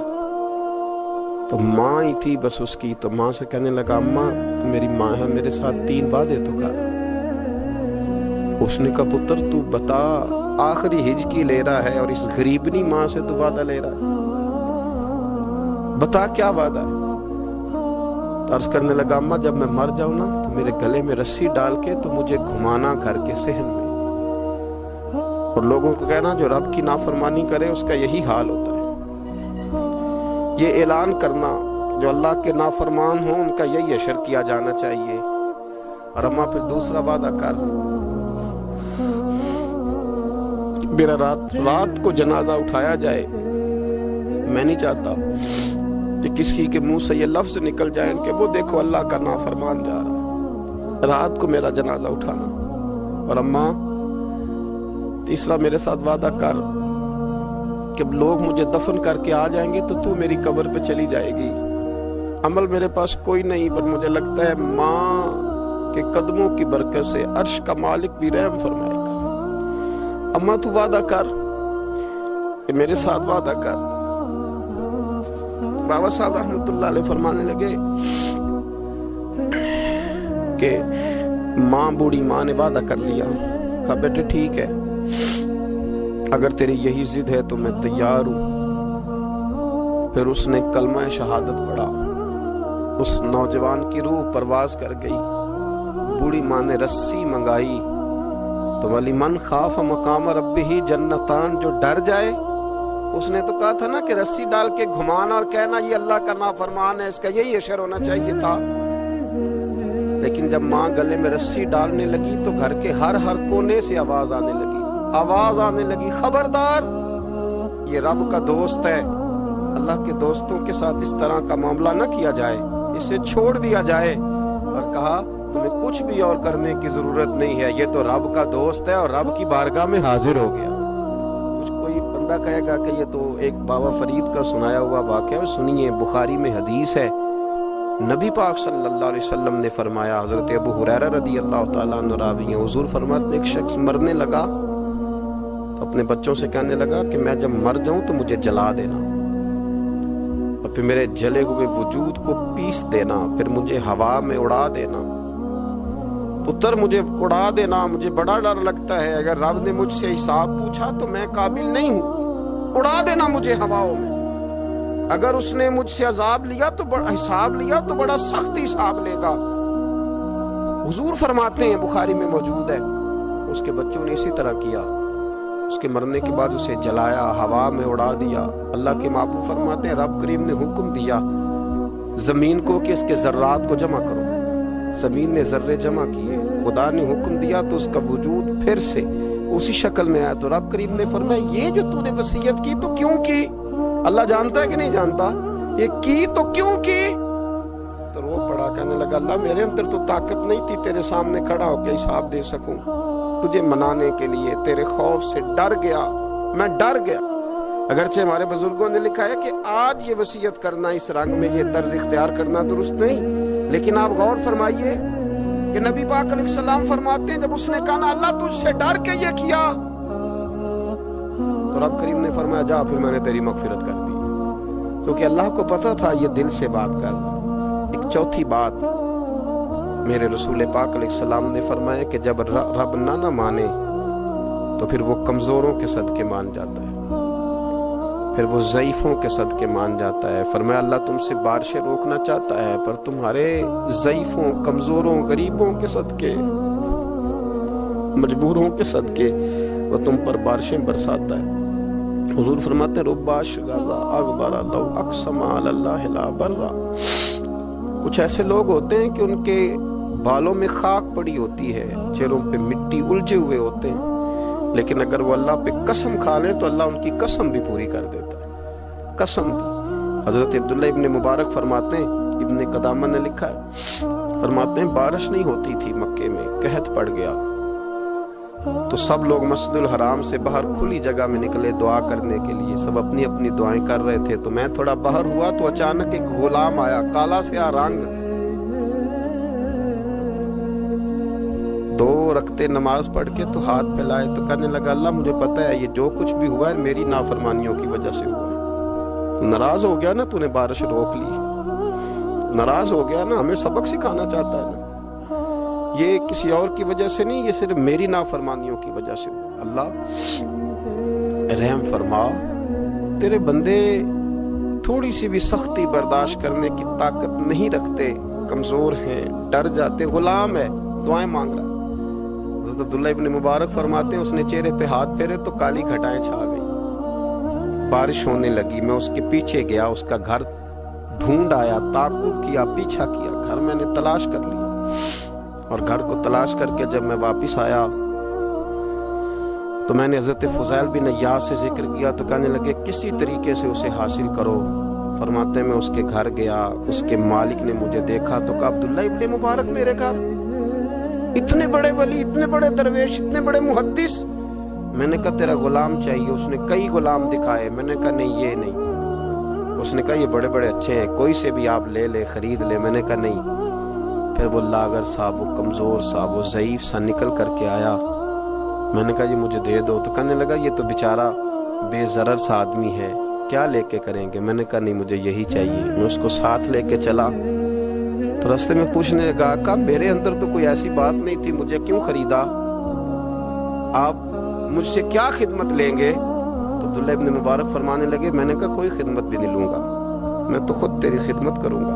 تو ماں ہی تھی بس اس کی، تو ماں سے کہنے لگا اماں تو میری ماں ہے، میرے ساتھ 3 وعدے تو کر۔ اس نے کہا پتر تو بتا، آخری ہج کی لے رہا ہے اور اس غریبنی ماں سے تو وعدہ لے رہا ہے، بتا کیا وعدہ ہے؟ عرض کرنے لگا اماں جب میں مر جاؤں نا تو میرے گلے میں رسی ڈال کے تو مجھے گھمانا گھر کے صحن میں، اور لوگوں کو کہنا جو رب کی نافرمانی کرے اس کا یہی حال ہوتا ہے۔ یہ اعلان کرنا جو اللہ کے نافرمان ہوں ان کا یہی اشر کیا جانا چاہیے۔ اور اماں پھر دوسرا وعدہ کر، میرا رات کو جنازہ اٹھایا جائے، میں نہیں چاہتا کہ کسی کے منہ سے یہ لفظ نکل جائے کہ وہ دیکھو اللہ کا نافرمان جا رہا، رات کو میرا جنازہ اٹھانا۔ اور اماں تیسرا میرے ساتھ وعدہ کر کہ لوگ مجھے دفن کر کے آ جائیں گے تو میری قبر پہ چلی جائے گی، عمل میرے پاس کوئی نہیں، پر مجھے لگتا ہے ماں کے قدموں کی برکت سے عرش کا مالک بھی رحم فرمائے گا۔ اماں تو وعدہ کر، میرے ساتھ وعدہ کر۔ بابا صاحب رحمت اللہ علیہ فرمانے لگے کہ بوڑھی ماں نے وعدہ کر لیا، کہا بیٹے ٹھیک ہے، اگر تیری یہی ضد ہے تو میں تیار ہوں۔ پھر اس نے کلمہ شہادت پڑھا، اس نوجوان کی روح پرواز کر گئی۔ بوڑھی ماں نے رسی منگائی تو وَلِمَنْ خَافَ مَقَامَ رَبِّهِ جَنَّتَانِ، جو ڈر جائے، اس نے تو کہا تھا نا کہ رسی ڈال کے گھمانا اور کہنا یہ اللہ کا نافرمان ہے، اس کا یہی اشر ہونا چاہیے تھا۔ لیکن جب ماں گلے میں رسی ڈالنے لگی تو گھر کے ہر کونے سے آواز آنے لگی، خبردار یہ رب کا دوست ہے، اللہ کے دوستوں کے ساتھ اس طرح کا معاملہ نہ کیا جائے، اسے چھوڑ دیا جائے۔ اور کہا تمہیں کچھ بھی اور کرنے کی ضرورت نہیں ہے، یہ تو رب کا دوست ہے اور رب کی بارگاہ میں حاضر ہو گیا۔ کچھ کوئی بندہ کہے گا کہ یہ تو ایک بابا فرید کا سنایا ہوا واقعہ ہے، سنیے، بخاری میں حدیث ہے، نبی پاک صلی اللہ علیہ وسلم نے فرمایا، حضرت ابو ہریرہ رضی اللہ تعالیٰ عنہ راوی ہیں، حضور فرماتے ایک شخص مرنے لگا تو اپنے بچوں سے کہنے لگا کہ میں جب مر جاؤں تو مجھے جلا دینا، اور پھر میرے جلے ہوئے وجود کو پیس دینا، پھر مجھے ہوا میں اڑا دینا۔ پتر مجھے اڑا دینا، مجھے بڑا ڈر لگتا ہے، اگر رب نے مجھ سے حساب پوچھا تو میں قابل نہیں ہوں، اڑا دینا مجھے ہواؤں میں۔ اگر اس نے مجھ سے عذاب لیا تو حساب لیا تو بڑا سخت حساب لے گا۔ حضور فرماتے ہیں، بخاری میں موجود ہے، اس کے بچوں نے اسی طرح کیا، اس کے مرنے کے بعد اسے جلایا، ہوا میں اڑا دیا۔ اللہ کے محبوب فرماتے ہیں رب کریم نے حکم دیا زمین کو کہ اس کے ذرات کو جمع کرو، زمین نے ذرے جمع کیے، خدا نے حکم دیا تو اس کا وجود پھر سے اسی شکل میں آیا۔ تو رب کریم نے فرمایا یہ جو تو نے وصیت کی تو کیوں کی؟ اللہ جانتا ہے کہ نہیں جانتا؟ یہ کی تو کیوں کی؟ تو رو پڑا لگا، کہنے لگا اللہ میرے اندر تو طاقت نہیں تھی تیرے سامنے کھڑا ہو کے حساب دے سکوں، تجھے منانے کے لیے تیرے خوف سے ڈر گیا، میں ڈر گیا۔ اگرچہ ہمارے بزرگوں نے لکھا ہے کہ آج یہ وصیت کرنا، اس رنگ میں یہ طرز اختیار کرنا درست نہیں، لیکن آپ غور فرمائیے کہ نبی پاک علیہ السلام فرماتے ہیں جب اس نے کہا نا اللہ تجھ سے ڈر کے یہ کیا، تو رب کریم نے فرمایا جا پھر میں نے تیری مغفرت کر دی، کیونکہ اللہ کو پتا تھا یہ دل سے بات کر رہا۔ ایک چوتھی بات میرے رسول پاک علیہ السلام نے فرمایا کہ جب رب نہ مانے تو پھر وہ کمزوروں کے صدقے مان جاتا ہے، پھر وہ ضعیفوں کے صدقے مان جاتا ہے۔ فرمایا اللہ تم سے بارشیں روکنا چاہتا ہے پر تمہارے ضعیفوں، کمزوروں، غریبوں کے صدقے، مجبوروں کے صدقے وہ تم پر بارشیں برساتا ہے۔ حضور فرماتے ہیں رب اشغال اغبر لو اقسم علی اللہ لا برا۔ کچھ ایسے لوگ ہوتے ہیں کہ ان کے بالوں میں خاک پڑی ہوتی ہے، چہروں پہ مٹی الجھے ہوئے ہوتے ہیں، لیکن اگر وہ اللہ پہ قسم کھا لیں تو اللہ ان کی قسم بھی پوری کر دیتا ہے، قسم بھی۔ حضرت عبداللہ ابن مبارک فرماتے ہیں، ابن قدامہ نے لکھا ہے، فرماتے ہیں بارش نہیں ہوتی تھی مکے میں، قحط پڑ گیا تو سب لوگ مسجد الحرام سے باہر کھلی جگہ میں نکلے دعا کرنے کے لیے، سب اپنی اپنی دعائیں کر رہے تھے، تو میں تھوڑا باہر ہوا تو اچانک ایک غلام آیا، کالا سیاہ رنگ، 2 رکعتیں نماز پڑھ کے تو ہاتھ پھیلائے تو کہنے لگا اللہ مجھے پتہ ہے یہ جو کچھ بھی ہوا ہے میری نافرمانیوں کی وجہ سے ہوا ہے۔ تو ناراض ہو گیا نا، تو نے بارش روک لی، ناراض ہو گیا نا، ہمیں سبق سکھانا چاہتا ہے نا، یہ کسی اور کی وجہ سے نہیں، یہ صرف میری نافرمانیوں کی وجہ سے ہوا۔ اللہ رحم فرما، تیرے بندے تھوڑی سی بھی سختی برداشت کرنے کی طاقت نہیں رکھتے، کمزور ہیں، ڈر جاتے، غلام ہے، دعائیں مانگ رہا ہے۔ حضرت عبداللہ ابن مبارک فرماتے ہیں اس نے چہرے پہ ہاتھ پھیرے تو کالی گھٹائیں چھا گئی، بارش ہونے لگی، میں اس کے پیچھے گیا، اس کا گھر ڈھونڈ آیا، تعقب کیا، پیچھا کیا، گھر میں نے تلاش کر لیا، اور گھر کو تلاش کر کے جب میں واپس آیا تو میں نے حضرت فضیل بن عیاض سے ذکر کیا تو کہنے لگے کسی طریقے سے اسے حاصل کرو۔ فرماتے ہیں میں اس کے گھر گیا، اس کے مالک نے مجھے دیکھا تو کہا عبداللہ ابن مبارک میرے گھر، اتنے بڑے ولی، اتنے بڑے درویش، اتنے بڑے محدث۔ میں نے کہا تیرا غلام چاہیے، اس نے کئی غلام دکھائے، میں نے کہا نہیں یہ نہیں، اس نے کہا یہ بڑے بڑے اچھے ہیں، کوئی سے بھی آپ لے لے، خرید لے، میں نے کہا نہیں۔ پھر وہ لاغر صاحب، وہ کمزور صاحب، وہ ضعیف سا نکل کر کے آیا، میں نے کہا یہ مجھے دے دو، تو کہنے لگا یہ تو بیچارہ بے ضرر سا آدمی ہے، کیا لے کے کریں گے؟ میں نے کہا نہیں مجھے یہی چاہیے۔ میں اس کو ساتھ لے کے چلا تو راستے میں پوچھنے لگا کہ میرے اندر تو کوئی ایسی بات نہیں تھی، مجھے کیوں خریدا؟ آپ مجھ سے کیا خدمت لیں گے؟ تو عبداللہ ابن مبارک فرمانے لگے میں نے کہا کوئی خدمت بھی نہیں لوں گا، میں تو خود تیری خدمت کروں گا،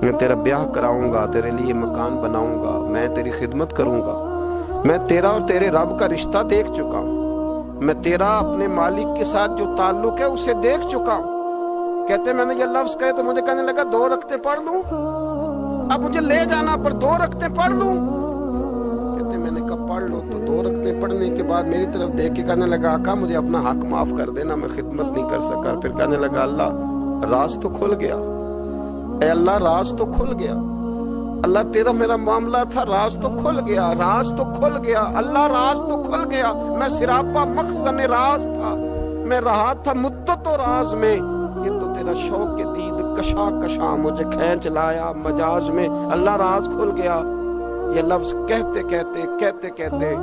میں تیرا بیاہ کراؤں گا، تیرے لیے مکان بناؤں گا، میں تیری خدمت کروں گا، میں تیرا اور تیرے رب کا رشتہ دیکھ چکا ہوں، میں تیرا اپنے مالک کے ساتھ جو تعلق ہے اسے دیکھ چکا ہوں۔ کہتے میں نے یہ لفظ کہے تو مجھے کہنے لگا 2 رکعتیں پڑھ لوں، اب مجھے لے جانا پر 2 رکعتیں پڑھ لوں؟ کہتے میں نے کہا پڑھ لو۔ تو 2 رکعتیں پڑھنے کے بعد میری طرف دیکھ کے کہنے لگا آقا مجھے اپنا حق معاف کر دینا، میں خدمت نہیں کر سکا۔ پھر کہنے لگا اللہ راز تو کھل گیا، اے اللہ راز تو کھل گیا، اللہ تیرا میرا معاملہ تھا، راز تو کھل گیا، راز تو کھل گیا، اللہ راز تو کھل گیا، میں سراپا مخزن راز تھا، میں رہا تھا مدت و راز میں، یہ تو تیرا شوق کے دید کشا کشا مجھے کھینچ لایا مجاز میں، اللہ راز کھل گیا۔ یہ لفظ کہتے کہتے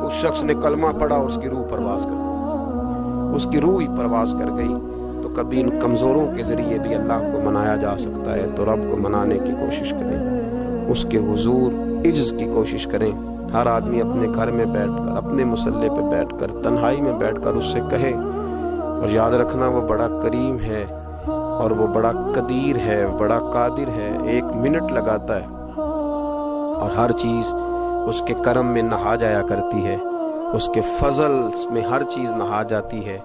اس شخص نے کلمہ پڑھا اور اس کی روح پرواز کر گئی، اس کی روح ہی پرواز کر گئی۔ تو کبھی ان کمزوروں کے ذریعے بھی اللہ کو منایا جا سکتا ہے، تو رب کو منانے کی کوشش کریں، اس کے حضور عجز کی کوشش کریں۔ ہر آدمی اپنے گھر میں بیٹھ کر، اپنے مصلے پہ بیٹھ کر، تنہائی میں بیٹھ کر اس سے کہے، اور یاد رکھنا وہ بڑا کریم ہے اور وہ بڑا قدیر ہے، بڑا قادر ہے، 1 منٹ لگاتا ہے اور ہر چیز اس کے کرم میں نہا جایا کرتی ہے، اس کے فضل میں ہر چیز نہا جاتی ہے۔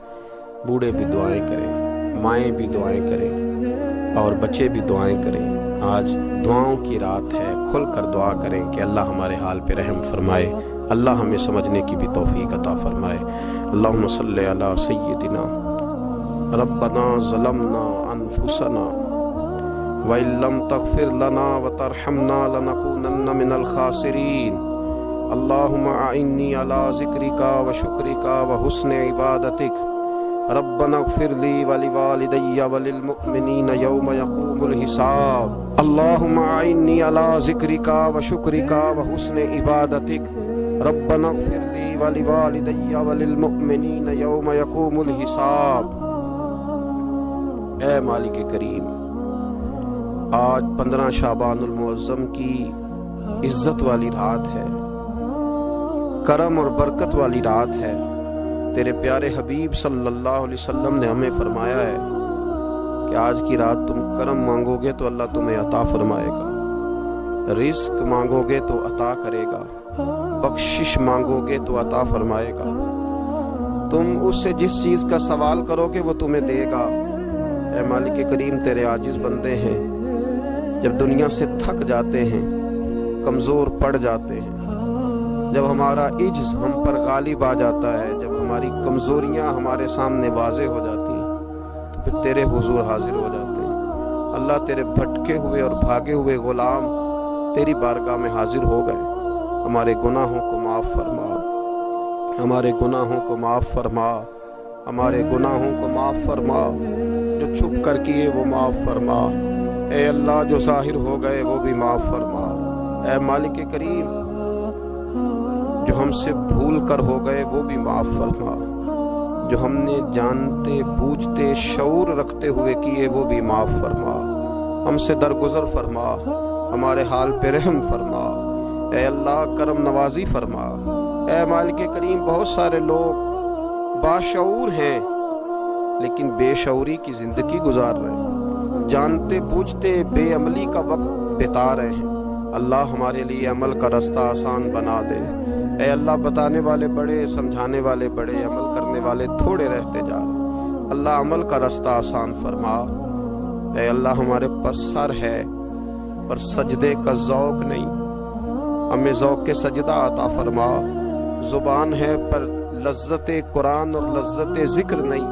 بوڑھے بھی دعائیں کریں، مائیں بھی دعائیں کریں اور بچے بھی دعائیں کریں۔ آج دعاؤں کی رات ہے، کھل کر دعا کریں کہ اللہ ہمارے حال پہ رحم فرمائے، اللہ ہمیں سمجھنے کی بھی توفیق عطا فرمائے۔ اللہم صلی علی سیدنا ربنا ظلمنا انفسنا وَإِن لَّمْ تَغْفِرْ لَنَا وَتَرْحَمْنَا لَنَكُونَنَّ مِنَ الْخَاسِرِينَ اللهم أعني على ذكرك وشكرك وحسن عبادتك ربنا اغفر لي ولوالدي وللمؤمنين يوم يقوم الحساب اللهم أعني على ذكرك وشكرك وحسن عبادتك ربنا اغفر لي ولوالدي وللمؤمنين يوم يقوم الحساب۔ اے مالک کریم، آج 15 شعبان المعظم کی عزت والی رات ہے، کرم اور برکت والی رات ہے۔ تیرے پیارے حبیب صلی اللہ علیہ وسلم نے ہمیں فرمایا ہے کہ آج کی رات تم کرم مانگو گے تو اللہ تمہیں عطا فرمائے گا، رزق مانگو گے تو عطا کرے گا، بخشش مانگو گے تو عطا فرمائے گا، تم اس سے جس چیز کا سوال کرو گے وہ تمہیں دے گا۔ اے مالک کریم، تیرے عاجز بندے ہیں، جب دنیا سے تھک جاتے ہیں، کمزور پڑ جاتے ہیں، جب ہمارا عجز ہم پر غالب آ جاتا ہے، جب ہماری کمزوریاں ہمارے سامنے واضح ہو جاتی ہیں، تو پھر تیرے حضور حاضر ہو جاتے ہیں۔ اللہ، تیرے بھٹکے ہوئے اور بھاگے ہوئے غلام تیری بارگاہ میں حاضر ہو گئے۔ ہمارے گناہوں کو معاف فرما، ہمارے گناہوں کو معاف فرما، ہمارے گناہوں کو معاف فرما، جو چھپ کر کیے وہ معاف فرما۔ اے اللہ، جو ظاہر ہو گئے وہ بھی معاف فرما۔ اے مالک کریم، جو ہم سے بھول کر ہو گئے وہ بھی معاف فرما، جو ہم نے جانتے بوجھتے شعور رکھتے ہوئے کیے وہ بھی معاف فرما۔ ہم سے درگزر فرما، ہمارے حال پہ رحم فرما۔ اے اللہ، کرم نوازی فرما۔ اے مالک کریم، بہت سارے لوگ باشعور ہیں لیکن بے شعوری کی زندگی گزار رہے ہیں، جانتے بوجھتے بے عملی کا وقت بتا رہے ہیں۔ اللہ، ہمارے لیے عمل کا رستہ آسان بنا دے۔ اے اللہ، بتانے والے بڑے، سمجھانے والے بڑے، عمل کرنے والے تھوڑے رہتے جا رہے۔ اللہ، عمل کا رستہ آسان فرما۔ اے اللہ، ہمارے پاس سر ہے پر سجدے کا ذوق نہیں، ہمیں ذوق کے سجدہ عطا فرما۔ زبان ہے پر لذت قرآن اور لذت ذکر نہیں،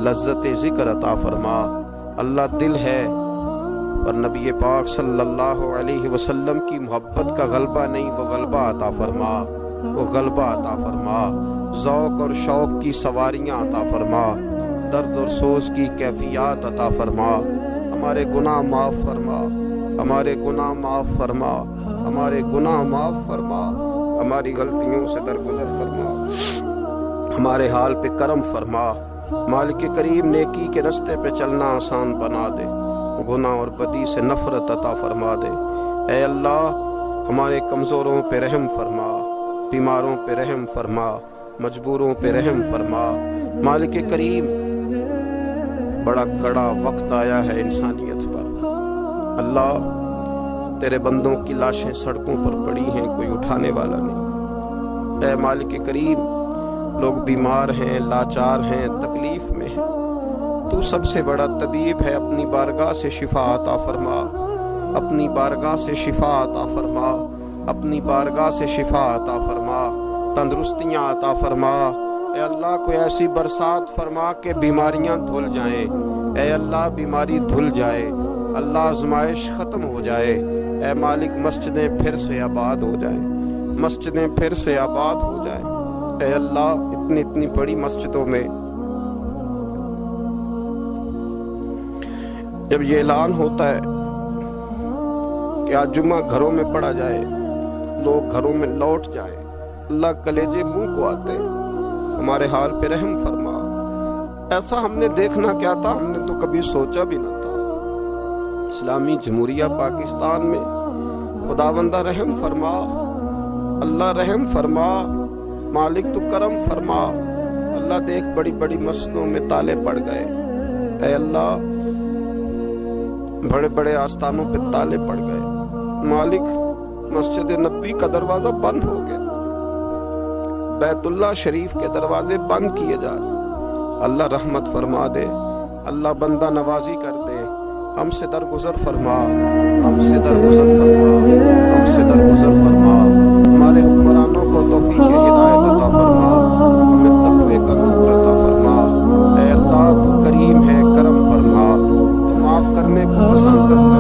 لذت ذکر عطا فرما۔ اللہ، دل ہے پر نبی پاک صلی اللہ علیہ وسلم کی محبت کا غلبہ نہیں، وہ غلبہ عطا فرما، وہ غلبہ عطا فرما۔ ذوق اور شوق کی سواریاں عطا فرما، درد اور سوز کی کیفیات عطا فرما۔ ہمارے گناہ معاف فرما، ہمارے گناہ معاف فرما، ہمارے گناہ معاف فرما، ہماری غلطیوں سے درگزر فرما، ہمارے حال پہ کرم فرما۔ مالک کریم، نیکی کے رستے پہ چلنا آسان بنا دے، گناہ اور بدی سے نفرت عطا فرما دے۔ اے اللہ، ہمارے کمزوروں پہ رحم فرما، بیماروں پہ رحم فرما، مجبوروں پہ رحم فرما۔ مالک کریم، بڑا کڑا وقت آیا ہے انسانیت پر۔ اللہ، تیرے بندوں کی لاشیں سڑکوں پر پڑی ہیں، کوئی اٹھانے والا نہیں۔ اے مالک کریم، لوگ بیمار ہیں، لاچار ہیں، تکلیف میں ہیں، تو سب سے بڑا طبیب ہے، اپنی بارگاہ سے شفا عطا فرما، اپنی بارگاہ سے شفا عطا فرما، اپنی بارگاہ سے شفا عطا فرما، تندرستیاں عطا فرما۔ اے اللہ، کوئی ایسی برسات فرما کہ بیماریاں دھل جائیں۔ اے اللہ، بیماری دھل جائے، اللہ، آزمائش ختم ہو جائے۔ اے مالک، مسجدیں پھر سے آباد ہو جائیں، مسجدیں پھر سے آباد ہو جائیں۔ اے اللہ، اتنی بڑی مسجدوں میں جب یہ اعلان ہوتا ہے کہ آج جمعہ گھروں میں پڑھا جائے، لوگ گھروں میں لوٹ جائے، اللہ کلیجے منہ کو آتے، ہمارے حال پہ رحم فرما۔ ایسا ہم نے دیکھنا کیا تھا، ہم نے تو کبھی سوچا بھی نہ تھا۔ اسلامی جمہوریہ پاکستان میں خداوندہ رحم فرما، اللہ رحم فرما، مالک تو کرم فرما۔ اللہ، دیکھ بڑی بڑی مسجدوں میں تالے پڑ گئے۔ اے اللہ، بڑے بڑے آستانوں پہ تالے پڑ گئے۔ مالک، مسجد نبوی کا دروازہ بند ہو گیا، بیت اللہ شریف کے دروازے بند کیے جا رہے۔ اللہ، رحمت فرما دے، اللہ بندہ نوازی کر دے، ہم سے درگزر فرما، ہم سے درگزر فرما، ہم سے درگزر فرما۔ ہمارے حکمرانوں کو توفیق ہدایت عطا فرما، ہمیں تقوی کا نور عطا فرما۔ اے اللہ، تو کریم ہے، کرم فرما، تو معاف کرنے کو پسند کرتا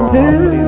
آخر